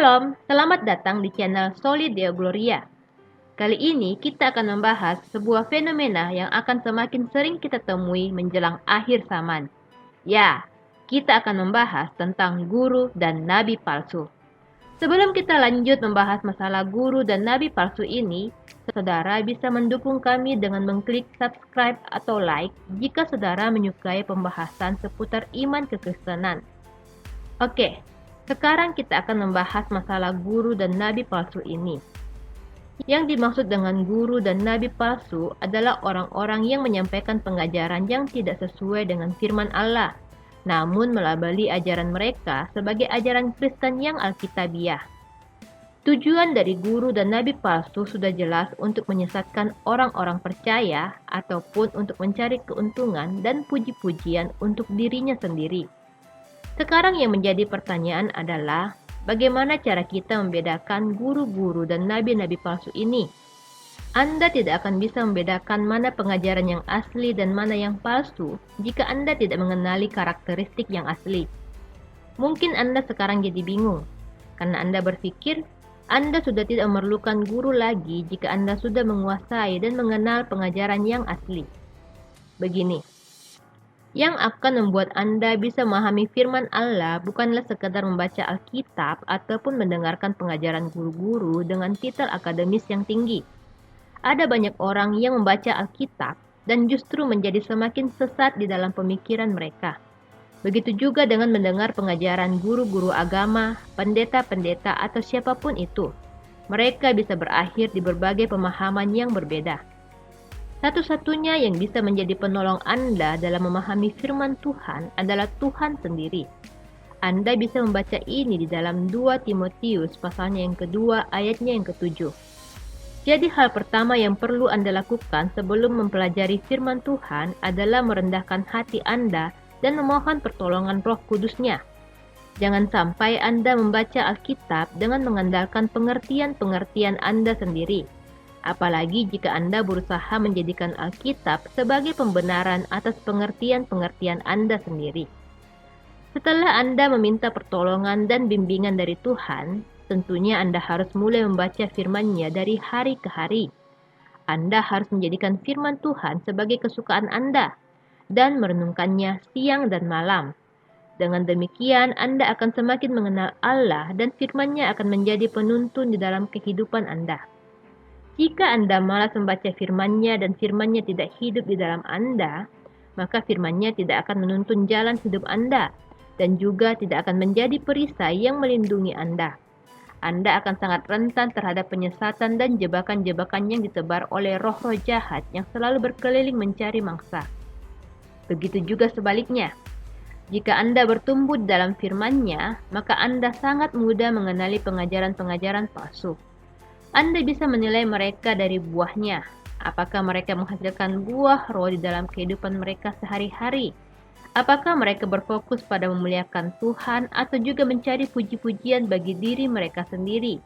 Shalom, selamat datang di channel Soli Deo Gloria. Kali ini kita akan membahas sebuah fenomena yang akan semakin sering kita temui menjelang akhir zaman. Ya, kita akan membahas tentang guru dan nabi palsu. Sebelum kita lanjut membahas masalah guru dan nabi palsu ini, saudara bisa mendukung kami dengan mengklik subscribe atau like jika saudara menyukai pembahasan seputar iman kekristenan. Oke, sekarang kita akan membahas masalah guru dan nabi palsu ini. Yang dimaksud dengan guru dan nabi palsu adalah orang-orang yang menyampaikan pengajaran yang tidak sesuai dengan firman Allah, namun melabeli ajaran mereka sebagai ajaran Kristen yang alkitabiah. Tujuan dari guru dan nabi palsu sudah jelas untuk menyesatkan orang-orang percaya ataupun untuk mencari keuntungan dan puji-pujian untuk dirinya sendiri. Sekarang yang menjadi pertanyaan adalah, bagaimana cara kita membedakan guru-guru dan nabi-nabi palsu ini? Anda tidak akan bisa membedakan mana pengajaran yang asli dan mana yang palsu jika Anda tidak mengenali karakteristik yang asli. Mungkin Anda sekarang jadi bingung, karena Anda berpikir Anda sudah tidak memerlukan guru lagi jika Anda sudah menguasai dan mengenal pengajaran yang asli. Begini, yang akan membuat Anda bisa memahami firman Allah bukanlah sekadar membaca Alkitab ataupun mendengarkan pengajaran guru-guru dengan titel akademis yang tinggi. Ada banyak orang yang membaca Alkitab dan justru menjadi semakin sesat di dalam pemikiran mereka. Begitu juga dengan mendengar pengajaran guru-guru agama, pendeta-pendeta atau siapapun itu. Mereka bisa berakhir di berbagai pemahaman yang berbeda. Satu-satunya yang bisa menjadi penolong Anda dalam memahami firman Tuhan adalah Tuhan sendiri. Anda bisa membaca ini di dalam 2 Timotius pasalnya yang kedua ayatnya yang ke-7. Jadi hal pertama yang perlu Anda lakukan sebelum mempelajari firman Tuhan adalah merendahkan hati Anda dan memohon pertolongan Roh Kudus-Nya. Jangan sampai Anda membaca Alkitab dengan mengandalkan pengertian-pengertian Anda sendiri. Apalagi jika Anda berusaha menjadikan Alkitab sebagai pembenaran atas pengertian-pengertian Anda sendiri. Setelah Anda meminta pertolongan dan bimbingan dari Tuhan, tentunya Anda harus mulai membaca firman-Nya dari hari ke hari. Anda harus menjadikan firman Tuhan sebagai kesukaan Anda dan merenungkannya siang dan malam. Dengan demikian, Anda akan semakin mengenal Allah dan firman-Nya akan menjadi penuntun di dalam kehidupan Anda. Jika Anda malas membaca firman-Nya dan firman-Nya tidak hidup di dalam Anda, maka firman-Nya tidak akan menuntun jalan hidup Anda dan juga tidak akan menjadi perisai yang melindungi Anda. Anda akan sangat rentan terhadap penyesatan dan jebakan-jebakan yang ditebar oleh roh-roh jahat yang selalu berkeliling mencari mangsa. Begitu juga sebaliknya. Jika Anda bertumbuh dalam firman-Nya, maka Anda sangat mudah mengenali pengajaran-pengajaran palsu. Anda bisa menilai mereka dari buahnya. Apakah mereka menghasilkan buah roh di dalam kehidupan mereka sehari-hari? Apakah mereka berfokus pada memuliakan Tuhan atau juga mencari puji-pujian bagi diri mereka sendiri?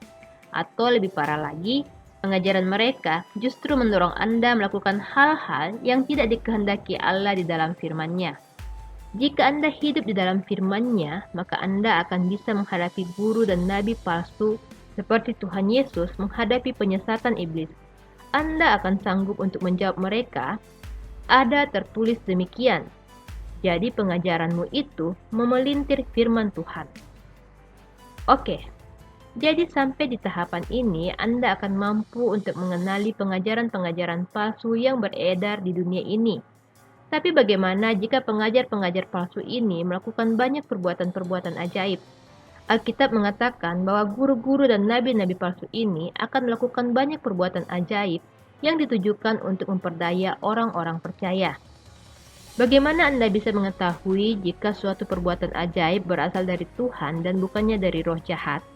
Atau lebih parah lagi, pengajaran mereka justru mendorong Anda melakukan hal-hal yang tidak dikehendaki Allah di dalam firman-Nya. Jika Anda hidup di dalam firman-Nya, maka Anda akan bisa menghadapi guru dan nabi palsu seperti Tuhan Yesus menghadapi penyesatan iblis. Anda akan sanggup untuk menjawab mereka, ada tertulis demikian. Jadi pengajaranmu itu memelintir firman Tuhan. Oke, jadi sampai di tahapan ini Anda akan mampu untuk mengenali pengajaran-pengajaran palsu yang beredar di dunia ini. Tapi bagaimana jika pengajar-pengajar palsu ini melakukan banyak perbuatan-perbuatan ajaib? Alkitab mengatakan bahwa guru-guru dan nabi-nabi palsu ini akan melakukan banyak perbuatan ajaib yang ditujukan untuk memperdaya orang-orang percaya. Bagaimana Anda bisa mengetahui jika suatu perbuatan ajaib berasal dari Tuhan dan bukannya dari roh jahat?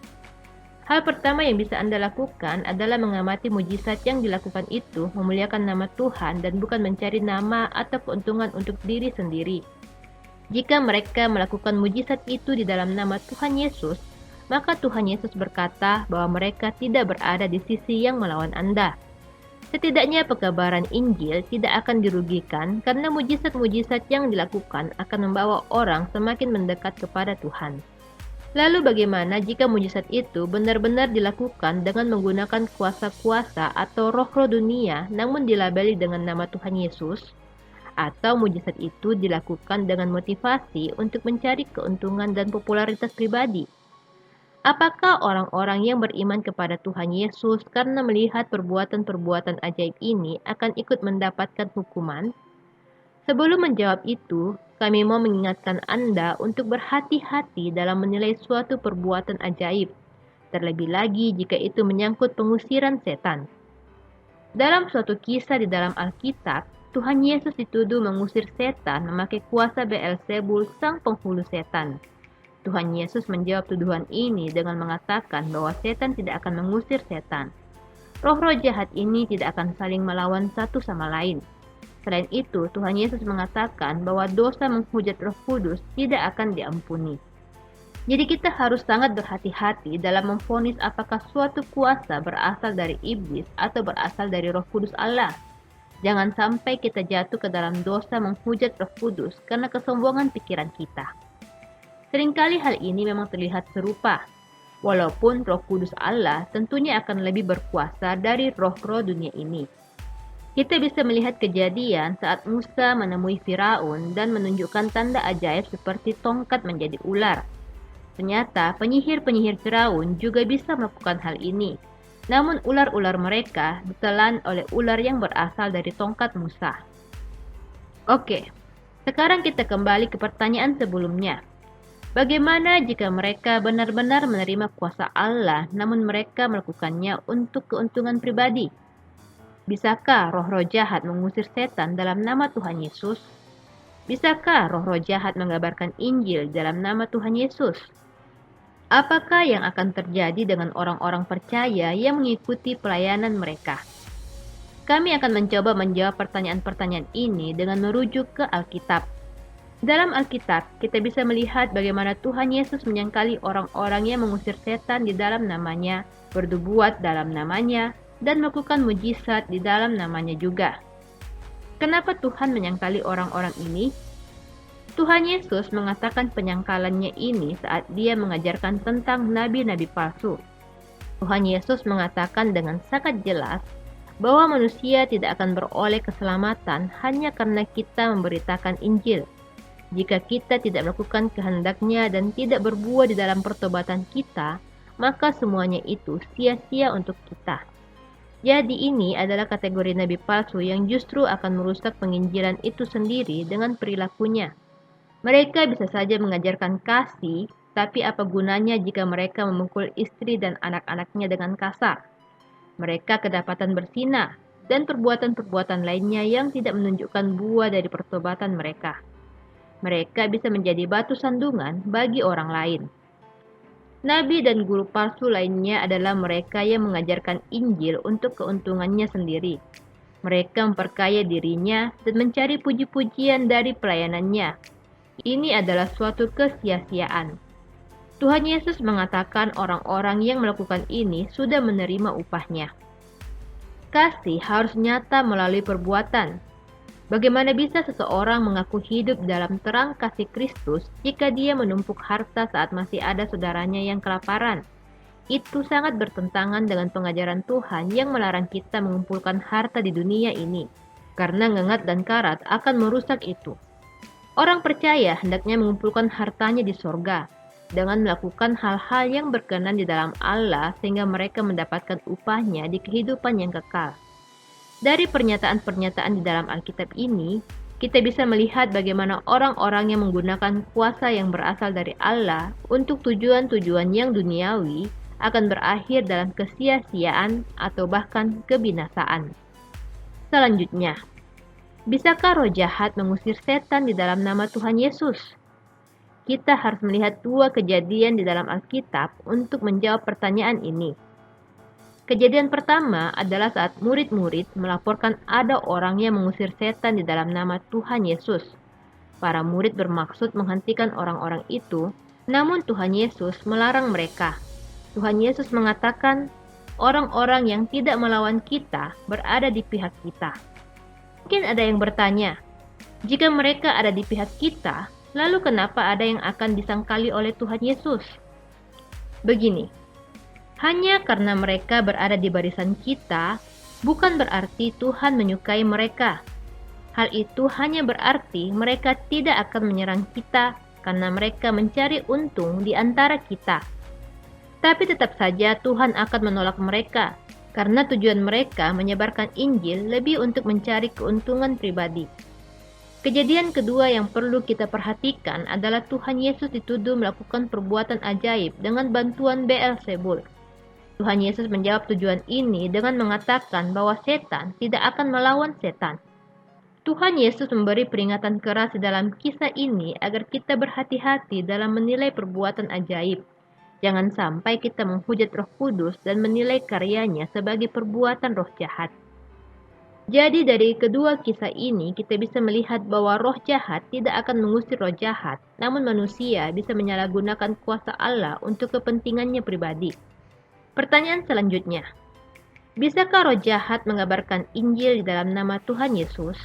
Hal pertama yang bisa Anda lakukan adalah mengamati mujizat yang dilakukan itu memuliakan nama Tuhan dan bukan mencari nama atau keuntungan untuk diri sendiri. Jika mereka melakukan mujizat itu di dalam nama Tuhan Yesus, maka Tuhan Yesus berkata bahwa mereka tidak berada di sisi yang melawan Anda. Setidaknya pekabaran Injil tidak akan dirugikan karena mujizat-mujizat yang dilakukan akan membawa orang semakin mendekat kepada Tuhan. Lalu bagaimana jika mujizat itu benar-benar dilakukan dengan menggunakan kuasa-kuasa atau roh-roh dunia namun dilabeli dengan nama Tuhan Yesus? Atau mujizat itu dilakukan dengan motivasi untuk mencari keuntungan dan popularitas pribadi? Apakah orang-orang yang beriman kepada Tuhan Yesus karena melihat perbuatan-perbuatan ajaib ini akan ikut mendapatkan hukuman? Sebelum menjawab itu, kami mau mengingatkan Anda untuk berhati-hati dalam menilai suatu perbuatan ajaib, terlebih lagi jika itu menyangkut pengusiran setan. Dalam suatu kisah di dalam Alkitab, Tuhan Yesus dituduh mengusir setan memakai kuasa Beelzebul, sang penghulu setan. Tuhan Yesus menjawab tuduhan ini dengan mengatakan bahwa setan tidak akan mengusir setan. Roh-roh jahat ini tidak akan saling melawan satu sama lain. Selain itu, Tuhan Yesus mengatakan bahwa dosa menghujat Roh Kudus tidak akan diampuni. Jadi kita harus sangat berhati-hati dalam memvonis apakah suatu kuasa berasal dari iblis atau berasal dari Roh Kudus Allah. Jangan sampai kita jatuh ke dalam dosa menghujat Roh Kudus karena kesombongan pikiran kita. Seringkali hal ini memang terlihat serupa, walaupun Roh Kudus Allah tentunya akan lebih berkuasa dari roh-roh dunia ini. Kita bisa melihat kejadian saat Musa menemui Firaun dan menunjukkan tanda ajaib seperti tongkat menjadi ular. Ternyata penyihir-penyihir Firaun juga bisa melakukan hal ini, namun ular-ular mereka ditelan oleh ular yang berasal dari tongkat Musa. Oke, sekarang kita kembali ke pertanyaan sebelumnya. Bagaimana jika mereka benar-benar menerima kuasa Allah namun mereka melakukannya untuk keuntungan pribadi? Bisakah roh-roh jahat mengusir setan dalam nama Tuhan Yesus? Bisakah roh-roh jahat mengabarkan Injil dalam nama Tuhan Yesus? Apakah yang akan terjadi dengan orang-orang percaya yang mengikuti pelayanan mereka? Kami akan mencoba menjawab pertanyaan-pertanyaan ini dengan merujuk ke Alkitab. Dalam Alkitab, kita bisa melihat bagaimana Tuhan Yesus menyangkali orang-orang yang mengusir setan di dalam namanya, bernubuat dalam namanya, dan melakukan mujizat di dalam namanya juga. Kenapa Tuhan menyangkali orang-orang ini? Tuhan Yesus mengatakan penyangkalannya ini saat dia mengajarkan tentang nabi-nabi palsu. Tuhan Yesus mengatakan dengan sangat jelas bahwa manusia tidak akan beroleh keselamatan hanya karena kita memberitakan Injil. Jika kita tidak melakukan kehendaknya dan tidak berbuah di dalam pertobatan kita, maka semuanya itu sia-sia untuk kita. Jadi ini adalah kategori nabi palsu yang justru akan merusak penginjilan itu sendiri dengan perilakunya. Mereka bisa saja mengajarkan kasih, tapi apa gunanya jika mereka memukul istri dan anak-anaknya dengan kasar? Mereka kedapatan bersinah dan perbuatan-perbuatan lainnya yang tidak menunjukkan buah dari pertobatan mereka. Mereka bisa menjadi batu sandungan bagi orang lain. Nabi dan guru palsu lainnya adalah mereka yang mengajarkan Injil untuk keuntungannya sendiri. Mereka memperkaya dirinya dan mencari puji-pujian dari pelayanannya. Ini adalah suatu kesia-siaan. Tuhan Yesus mengatakan orang-orang yang melakukan ini sudah menerima upahnya. Kasih harus nyata melalui perbuatan. Bagaimana bisa seseorang mengaku hidup dalam terang kasih Kristus jika dia menumpuk harta saat masih ada saudaranya yang kelaparan? Itu sangat bertentangan dengan pengajaran Tuhan yang melarang kita mengumpulkan harta di dunia ini, karena ngengat dan karat akan merusak itu. Orang percaya hendaknya mengumpulkan hartanya di sorga, dengan melakukan hal-hal yang berkenan di dalam Allah sehingga mereka mendapatkan upahnya di kehidupan yang kekal. Dari pernyataan-pernyataan di dalam Alkitab ini, kita bisa melihat bagaimana orang-orang yang menggunakan kuasa yang berasal dari Allah untuk tujuan-tujuan yang duniawi akan berakhir dalam kesia-siaan atau bahkan kebinasaan. Selanjutnya, bisakah roh jahat mengusir setan di dalam nama Tuhan Yesus? Kita harus melihat dua kejadian di dalam Alkitab untuk menjawab pertanyaan ini. Kejadian pertama adalah saat murid-murid melaporkan ada orang yang mengusir setan di dalam nama Tuhan Yesus. Para murid bermaksud menghentikan orang-orang itu, namun Tuhan Yesus melarang mereka. Tuhan Yesus mengatakan, orang-orang yang tidak melawan kita berada di pihak kita. Mungkin ada yang bertanya, jika mereka ada di pihak kita, lalu kenapa ada yang akan disangkali oleh Tuhan Yesus? Begini, hanya karena mereka berada di barisan kita, bukan berarti Tuhan menyukai mereka. Hal itu hanya berarti mereka tidak akan menyerang kita karena mereka mencari untung di antara kita. Tapi tetap saja Tuhan akan menolak mereka karena tujuan mereka menyebarkan Injil lebih untuk mencari keuntungan pribadi. Kejadian kedua yang perlu kita perhatikan adalah Tuhan Yesus dituduh melakukan perbuatan ajaib dengan bantuan Beelzebul. Tuhan Yesus menjawab tujuan ini dengan mengatakan bahwa setan tidak akan melawan setan. Tuhan Yesus memberi peringatan keras di dalam kisah ini agar kita berhati-hati dalam menilai perbuatan ajaib. Jangan sampai kita menghujat Roh Kudus dan menilai karyanya sebagai perbuatan roh jahat. Jadi dari kedua kisah ini kita bisa melihat bahwa roh jahat tidak akan mengusir roh jahat, namun manusia bisa menyalahgunakan kuasa Allah untuk kepentingannya pribadi. Pertanyaan selanjutnya, bisakah roh jahat mengabarkan Injil di dalam nama Tuhan Yesus?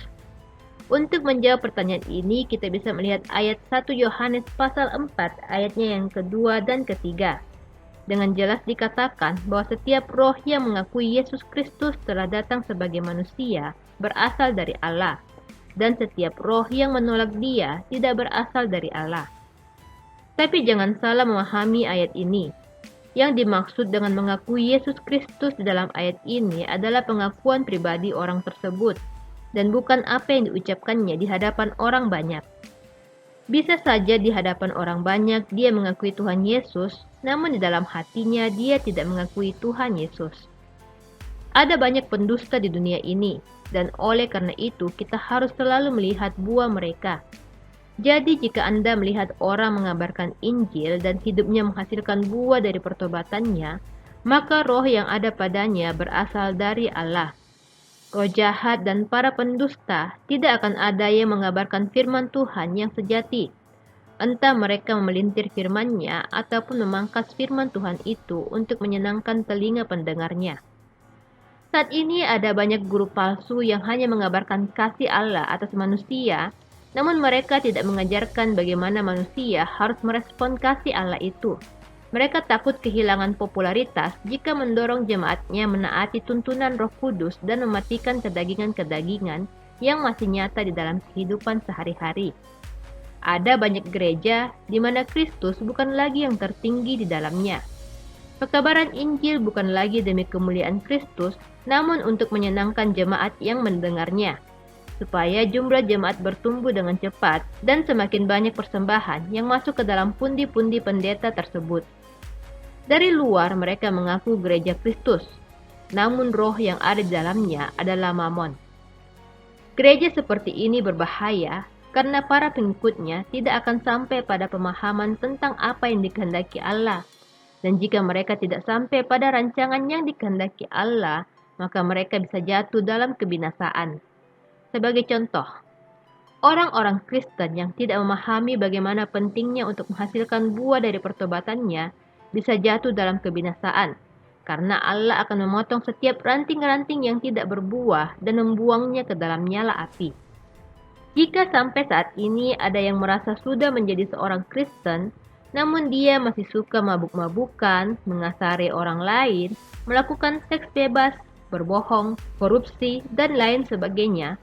Untuk menjawab pertanyaan ini, kita bisa melihat ayat 1 Yohanes pasal 4 ayatnya yang kedua dan ketiga. Dengan jelas dikatakan bahwa setiap roh yang mengakui Yesus Kristus telah datang sebagai manusia berasal dari Allah, dan setiap roh yang menolak Dia tidak berasal dari Allah. Tapi jangan salah memahami ayat ini. Yang dimaksud dengan mengakui Yesus Kristus di dalam ayat ini adalah pengakuan pribadi orang tersebut, dan bukan apa yang diucapkannya di hadapan orang banyak. Bisa saja di hadapan orang banyak dia mengakui Tuhan Yesus, namun di dalam hatinya dia tidak mengakui Tuhan Yesus. Ada banyak pendusta di dunia ini, dan oleh karena itu kita harus selalu melihat buah mereka. Jadi jika Anda melihat orang mengabarkan Injil dan hidupnya menghasilkan buah dari pertobatannya, maka roh yang ada padanya berasal dari Allah. Roh jahat dan para pendusta tidak akan ada yang mengabarkan firman Tuhan yang sejati. Entah mereka memelintir firman-Nya ataupun memangkas firman Tuhan itu untuk menyenangkan telinga pendengarnya. Saat ini ada banyak guru palsu yang hanya mengabarkan kasih Allah atas manusia, namun mereka tidak mengajarkan bagaimana manusia harus merespon kasih Allah itu. Mereka takut kehilangan popularitas jika mendorong jemaatnya menaati tuntunan Roh Kudus dan mematikan kedagingan-kedagingan yang masih nyata di dalam kehidupan sehari-hari. Ada banyak gereja di mana Kristus bukan lagi yang tertinggi di dalamnya. Pekabaran Injil bukan lagi demi kemuliaan Kristus, namun untuk menyenangkan jemaat yang mendengarnya, supaya jumlah jemaat bertumbuh dengan cepat dan semakin banyak persembahan yang masuk ke dalam pundi-pundi pendeta tersebut. Dari luar mereka mengaku gereja Kristus, namun roh yang ada di dalamnya adalah Mamon. Gereja seperti ini berbahaya karena para pengikutnya tidak akan sampai pada pemahaman tentang apa yang dikehendaki Allah. Dan jika mereka tidak sampai pada rancangan yang dikehendaki Allah, maka mereka bisa jatuh dalam kebinasaan. Sebagai contoh, orang-orang Kristen yang tidak memahami bagaimana pentingnya untuk menghasilkan buah dari pertobatannya bisa jatuh dalam kebinasaan, karena Allah akan memotong setiap ranting-ranting yang tidak berbuah dan membuangnya ke dalam nyala api. Jika sampai saat ini ada yang merasa sudah menjadi seorang Kristen, namun dia masih suka mabuk-mabukan, mengasari orang lain, melakukan seks bebas, berbohong, korupsi, dan lain sebagainya,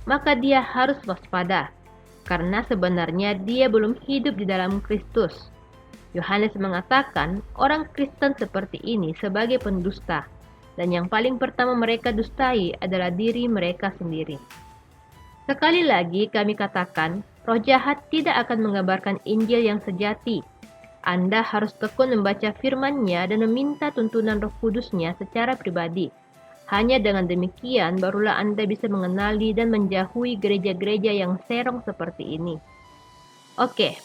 maka dia harus waspada, karena sebenarnya dia belum hidup di dalam Kristus. Yohanes mengatakan orang Kristen seperti ini sebagai pendusta, dan yang paling pertama mereka dustai adalah diri mereka sendiri. Sekali lagi kami katakan, roh jahat tidak akan mengabarkan Injil yang sejati. Anda harus tekun membaca firman-Nya dan meminta tuntunan Roh Kudus-Nya secara pribadi. Hanya dengan demikian barulah Anda bisa mengenali dan menjauhi gereja-gereja yang serong seperti ini. Oke.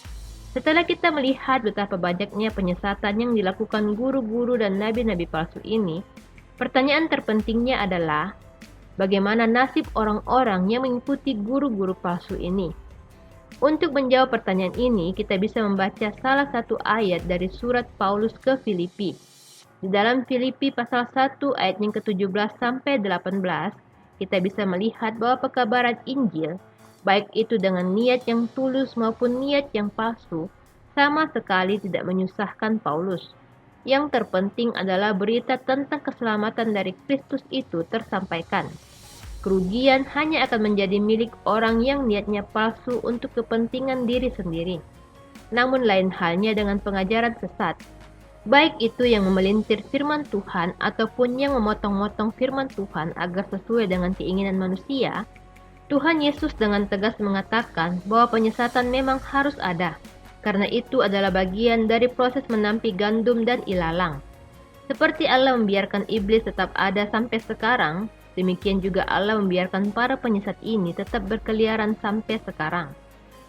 Setelah kita melihat betapa banyaknya penyesatan yang dilakukan guru-guru dan nabi-nabi palsu ini, pertanyaan terpentingnya adalah, bagaimana nasib orang-orang yang mengikuti guru-guru palsu ini? Untuk menjawab pertanyaan ini, kita bisa membaca salah satu ayat dari surat Paulus ke Filipi. Di dalam Filipi pasal 1 ayat yang ke-17 sampai 18, kita bisa melihat bahwa pekabaran Injil, baik itu dengan niat yang tulus maupun niat yang palsu, sama sekali tidak menyusahkan Paulus. Yang terpenting adalah berita tentang keselamatan dari Kristus itu tersampaikan. Kerugian hanya akan menjadi milik orang yang niatnya palsu untuk kepentingan diri sendiri. Namun lain halnya dengan pengajaran sesat, baik itu yang memelintir firman Tuhan ataupun yang memotong-motong firman Tuhan agar sesuai dengan keinginan manusia. Tuhan Yesus dengan tegas mengatakan bahwa penyesatan memang harus ada, karena itu adalah bagian dari proses menampi gandum dan ilalang. Seperti Allah membiarkan iblis tetap ada sampai sekarang, demikian juga Allah membiarkan para penyesat ini tetap berkeliaran sampai sekarang.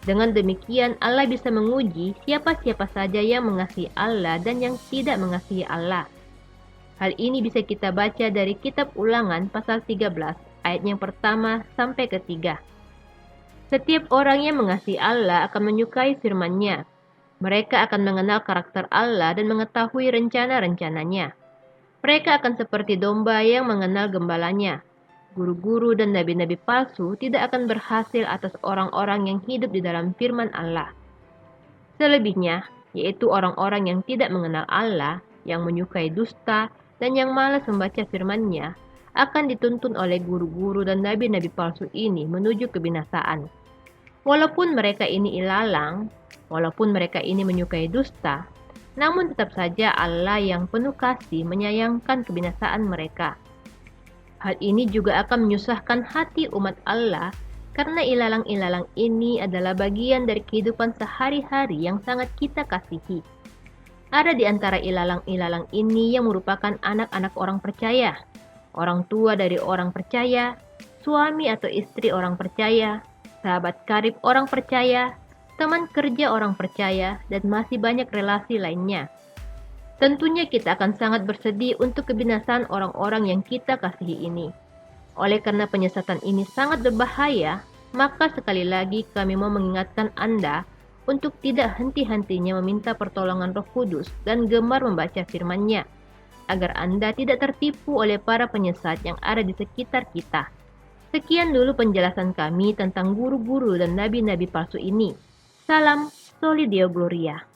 Dengan demikian, Allah bisa menguji siapa-siapa saja yang mengasihi Allah dan yang tidak mengasihi Allah. Hal ini bisa kita baca dari kitab Ulangan pasal 13, ayat yang pertama sampai ketiga. Setiap orang yang mengasihi Allah akan menyukai firman-Nya. Mereka akan mengenal karakter Allah dan mengetahui rencana-rencananya. Mereka akan seperti domba yang mengenal gembalanya. Guru-guru dan nabi-nabi palsu tidak akan berhasil atas orang-orang yang hidup di dalam firman Allah. Selebihnya, yaitu orang-orang yang tidak mengenal Allah, yang menyukai dusta, dan yang malas membaca firman-Nya, akan dituntun oleh guru-guru dan nabi-nabi palsu ini menuju kebinasaan. Walaupun mereka ini ilalang, walaupun mereka ini menyukai dusta, namun tetap saja Allah yang penuh kasih menyayangkan kebinasaan mereka. Hal ini juga akan menyusahkan hati umat Allah karena ilalang-ilalang ini adalah bagian dari kehidupan sehari-hari yang sangat kita kasihi. Ada di antara ilalang-ilalang ini yang merupakan anak-anak orang percaya, orang tua dari orang percaya, suami atau istri orang percaya, sahabat karib orang percaya, teman kerja orang percaya, dan masih banyak relasi lainnya. Tentunya kita akan sangat bersedih untuk kebinasaan orang-orang yang kita kasihi ini. Oleh karena penyesatan ini sangat berbahaya, maka sekali lagi kami mau mengingatkan Anda untuk tidak henti-hentinya meminta pertolongan Roh Kudus dan gemar membaca firman-Nya, agar Anda tidak tertipu oleh para penyesat yang ada di sekitar kita. Sekian dulu penjelasan kami tentang guru-guru dan nabi-nabi palsu ini. Salam Soli Deo Gloria.